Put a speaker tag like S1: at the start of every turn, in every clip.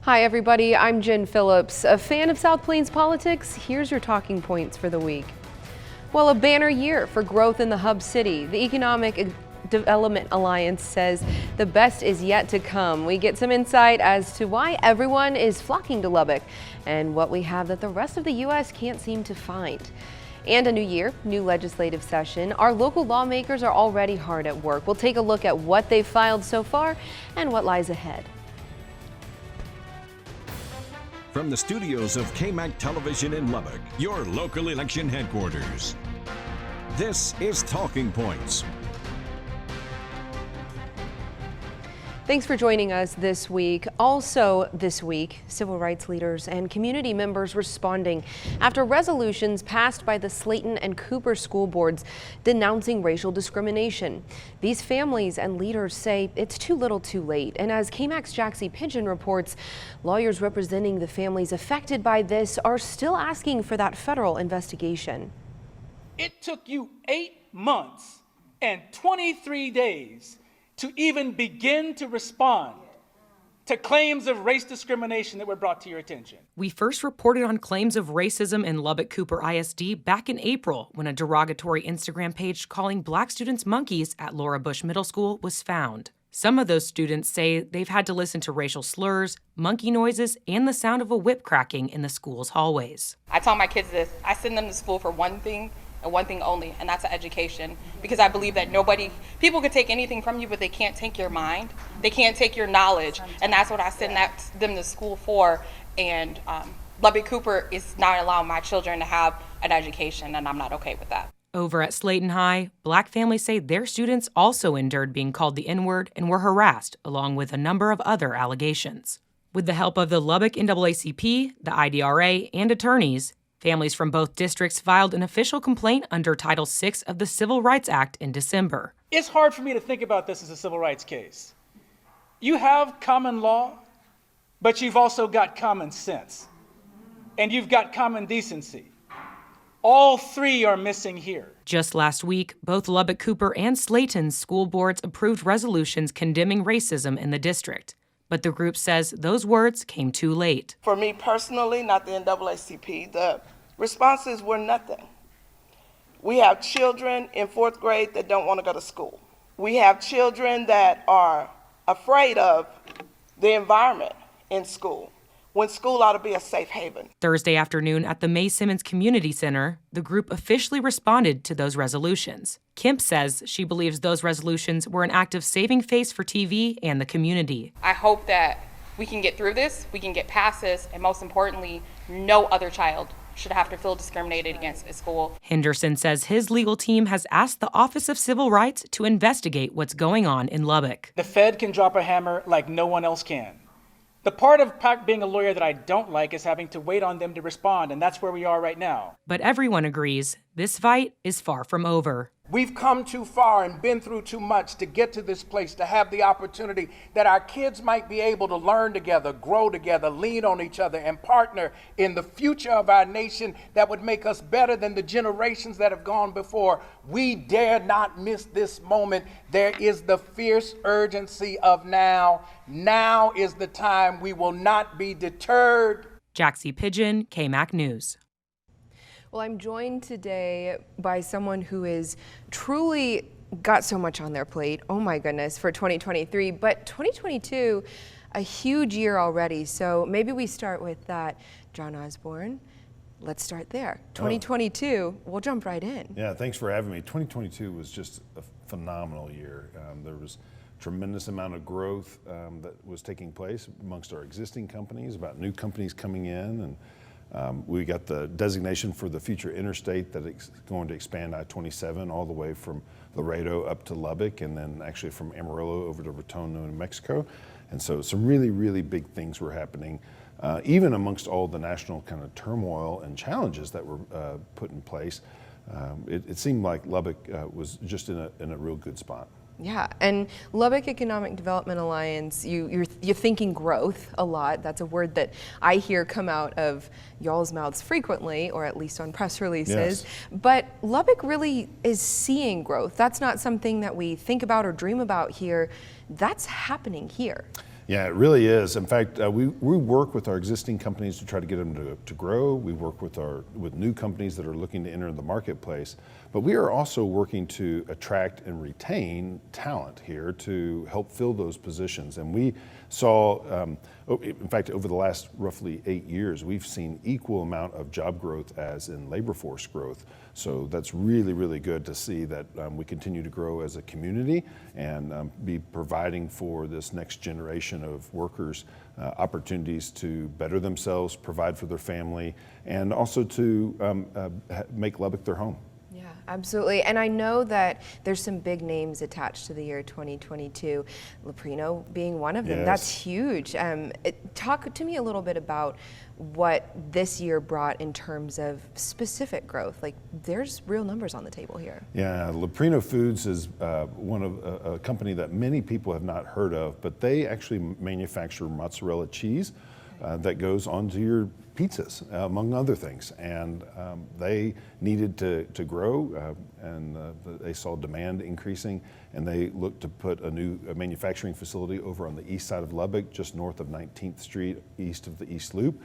S1: Hi everybody, I'm Jen Phillips. A fan of South Plains politics? Here's your talking points for the week. Well, a banner year for growth in the hub city. The Economic Development Alliance says the best is yet to come. We get some insight as to why everyone is flocking to Lubbock and what we have that the rest of the U.S. can't seem to find. And a new year, new legislative session. Our local lawmakers are already hard at work. We'll take a look at what they've filed so far and what lies ahead.
S2: From the studios of KAMC Television in Lubbock, your local election headquarters. This is Talking Points.
S1: Thanks for joining us this week. Also this week, civil rights leaders and community members responding after resolutions passed by the Slayton and Cooper school boards denouncing racial discrimination. These families and leaders say it's too little too late. And as KAMC's Jaxie Pigeon reports, lawyers representing the families affected by this are still asking for that federal investigation.
S3: It took you 8 months and 23 days to even begin to respond to claims of race discrimination that were brought to your attention.
S4: We first reported on claims of racism in Lubbock Cooper ISD back in April when a derogatory Instagram page calling black students monkeys at Laura Bush Middle School was found. Some of those students say they've had to listen to racial slurs, monkey noises, and the sound of a whip cracking in the school's hallways.
S5: I tell my kids this: I send them to school for one thing and one thing only, and that's education. Because I believe that people can take anything from you, but they can't take your mind. They can't take your knowledge, and that's what I send them to school for. And Lubbock Cooper is not allowing my children to have an education, and I'm not okay with that.
S4: Over at Slayton High, black families say their students also endured being called the N-word and were harassed, along with a number of other allegations. With the help of the Lubbock NAACP, the IDRA, and attorneys, families from both districts filed an official complaint under Title VI of the Civil Rights Act in December.
S3: It's hard for me to think about this as a civil rights case. You have common law, but you've also got common sense, and you've got common decency. All three are missing here.
S4: Just last week, both Lubbock Cooper and Slayton's school boards approved resolutions condemning racism in the district. But the group says those words came too late.
S6: For me personally, not the NAACP, the responses were nothing. We have children in 4th grade that don't want to go to school. We have children that are afraid of the environment in school, when school ought to be a safe haven.
S4: Thursday afternoon at the May Simmons Community Center, the group officially responded to those resolutions. Kemp says she believes those resolutions were an act of saving face for TV and the community.
S5: I hope that we can get through this, we can get past this, and most importantly, no other child should have to feel discriminated against at school.
S4: Henderson says his legal team has asked the Office of Civil Rights to investigate what's going on in Lubbock.
S3: The Fed can drop a hammer like no one else can. The part of being a lawyer that I don't like is having to wait on them to respond, and that's where we are right now.
S4: But everyone agrees this fight is far from over.
S7: We've come too far and been through too much to get to this place, to have the opportunity that our kids might be able to learn together, grow together, lean on each other, and partner in the future of our nation that would make us better than the generations that have gone before. We dare not miss this moment. There is the fierce urgency of now. Now is the time. We will not be deterred.
S4: Jaxie Pigeon, KAMC News.
S1: Well, I'm joined today by someone who is truly got so much on their plate. Oh my goodness, for 2023, but 2022, a huge year already. So maybe we start with that. John Osborne, let's start there. 2022, we'll jump right in.
S8: Yeah, thanks for having me. 2022 was just a phenomenal year. There was tremendous amount of growth that was taking place amongst our existing companies, about new companies coming in, and we got the designation for the future interstate that is going to expand I-27 all the way from Laredo up to Lubbock, and then actually from Amarillo over to Retondo, New Mexico. And so some really, really big things were happening, even amongst all the national kind of turmoil and challenges that were put in place. It seemed like Lubbock was just in a real good spot.
S1: Yeah, and Lubbock Economic Development Alliance, you're thinking growth a lot. That's a word that I hear come out of y'all's mouths frequently, or at least on press releases. Yes. But Lubbock really is seeing growth. That's not something that we think about or dream about here. That's happening here.
S8: Yeah, it really is. In fact, we work with our existing companies to try to get them to grow. We work with new companies that are looking to enter the marketplace. But we are also working to attract and retain talent here to help fill those positions. And we saw, in fact, over the last roughly 8 years, we've seen equal amount of job growth as in labor force growth. So that's really, really good to see that we continue to grow as a community and be providing for this next generation of workers opportunities to better themselves, provide for their family, and also to make Lubbock their home.
S1: Yeah, absolutely. And I know that there's some big names attached to the year 2022, Leprino being one of them.
S8: Yes.
S1: That's huge. Talk to me a little bit about what this year brought in terms of specific growth. Like, there's real numbers on the table here.
S8: Yeah, Leprino Foods is one of a company that many people have not heard of, but they actually manufacture mozzarella cheese that goes onto your pizzas, among other things. And they needed to grow, and they saw demand increasing, and they looked to put a new manufacturing facility over on the east side of Lubbock, just north of 19th Street, east of the East Loop.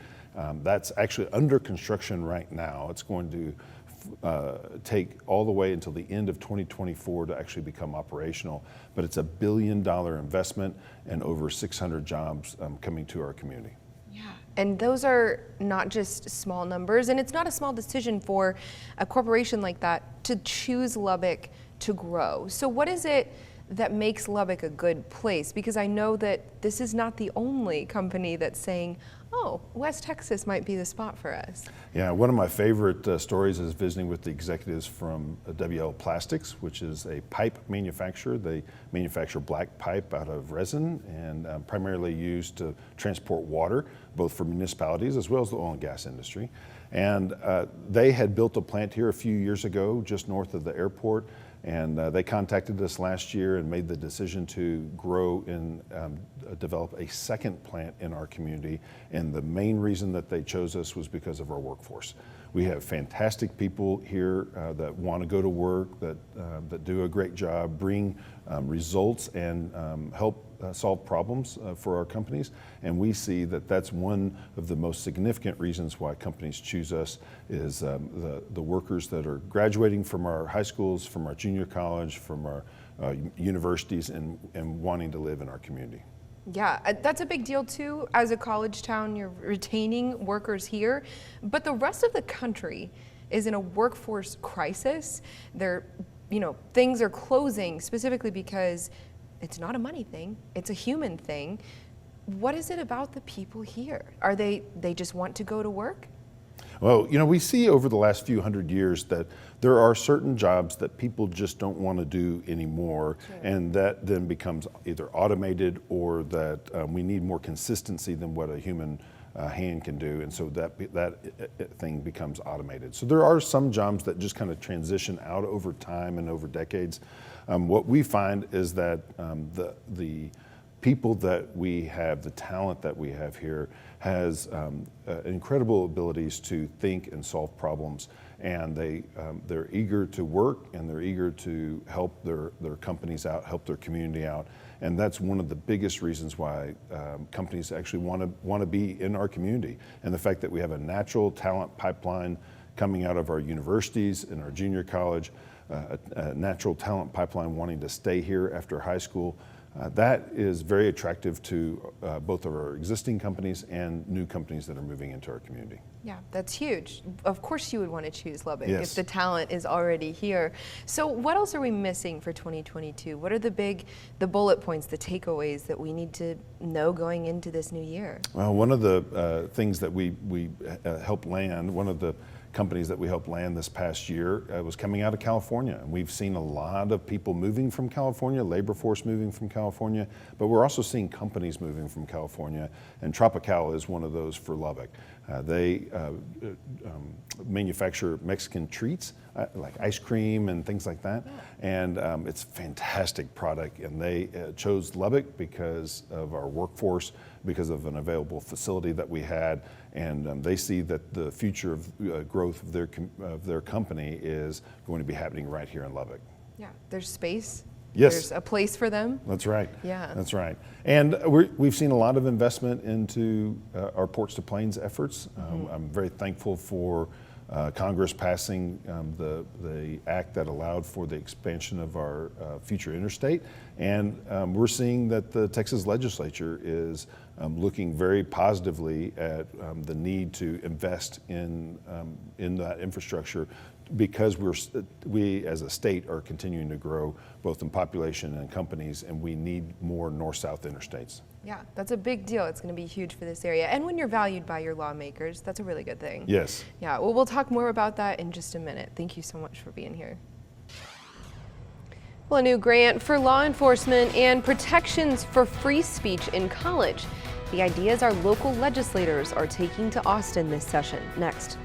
S8: That's actually under construction right now. It's going to take all the way until the end of 2024 to actually become operational. But it's $1 billion investment and over 600 jobs coming to our community.
S1: Yeah, and those are not just small numbers, and it's not a small decision for a corporation like that to choose Lubbock to grow. So what is it that makes Lubbock a good place? Because I know that this is not the only company that's saying, oh, West Texas might be the spot for us.
S8: Yeah, one of my favorite stories is visiting with the executives from WL Plastics, which is a pipe manufacturer. They manufacture black pipe out of resin and primarily used to transport water, both for municipalities as well as the oil and gas industry. And they had built a plant here a few years ago, just north of the airport. And they contacted us last year and made the decision to grow and develop a second plant in our community. And the main reason that they chose us was because of our workforce. We have fantastic people here that want to go to work, that do a great job, bring results, and help solve problems for our companies. And we see that that's one of the most significant reasons why companies choose us is the workers that are graduating from our high schools, from our junior college, from our universities, and wanting to live in our community.
S1: Yeah, that's a big deal too. As a college town, you're retaining workers here, but the rest of the country is in a workforce crisis. Things are closing specifically because it's not a money thing, it's a human thing. What is it about the people here? Are they just want to go to work?
S8: Well, we see over the last few hundred years that there are certain jobs that people just don't want to do anymore, sure. And that then becomes either automated or that we need more consistency than what a human hand can do, and so that thing becomes automated. So there are some jobs that just kind of transition out over time and over decades. What we find is that the people that we have, the talent that we have here, has incredible abilities to think and solve problems, and they're eager to work and they're eager to help their companies out, help their community out, and that's one of the biggest reasons why companies actually want to be in our community. And the fact that we have a natural talent pipeline coming out of our universities and our junior college, a natural talent pipeline wanting to stay here after high school. That is very attractive to both of our existing companies and new companies that are moving into our community.
S1: Yeah, that's huge. Of course you would want to choose Lubbock
S8: Yes.
S1: if the talent is already here. So what else are we missing for 2022? What are the bullet points, the takeaways that we need to know going into this new year?
S8: Well, one of the things that we helped land, one of the companies that we helped land this past year was coming out of California. And we've seen a lot of people moving from California, labor force moving from California, but we're also seeing companies moving from California, and Tropical is one of those for Lubbock. They manufacture Mexican treats, like ice cream and things like that. And it's a fantastic product, and they chose Lubbock because of our workforce, because of an available facility that we had, and they see that the future of growth of their company is going to be happening right here in Lubbock.
S1: Yeah, there's space
S8: Yes.
S1: There's a place for them.
S8: That's right.
S1: Yeah.
S8: That's right. And we've seen a lot of investment into our Ports to Plains efforts. I'm very thankful for Congress passing the act that allowed for the expansion of our future interstate. And we're seeing that the Texas legislature is looking very positively at the need to invest in that infrastructure, because we as a state are continuing to grow both in population and companies, and we need more north-south interstates.
S1: Yeah, that's a big deal. It's going to be huge for this area. And when you're valued by your lawmakers, that's a really good thing.
S8: Yes.
S1: Yeah, well, we'll talk more about that in just a minute. Thank you so much for being here. Well, a new grant for law enforcement and protections for free speech in college. The ideas our local legislators are taking to Austin this session. Next.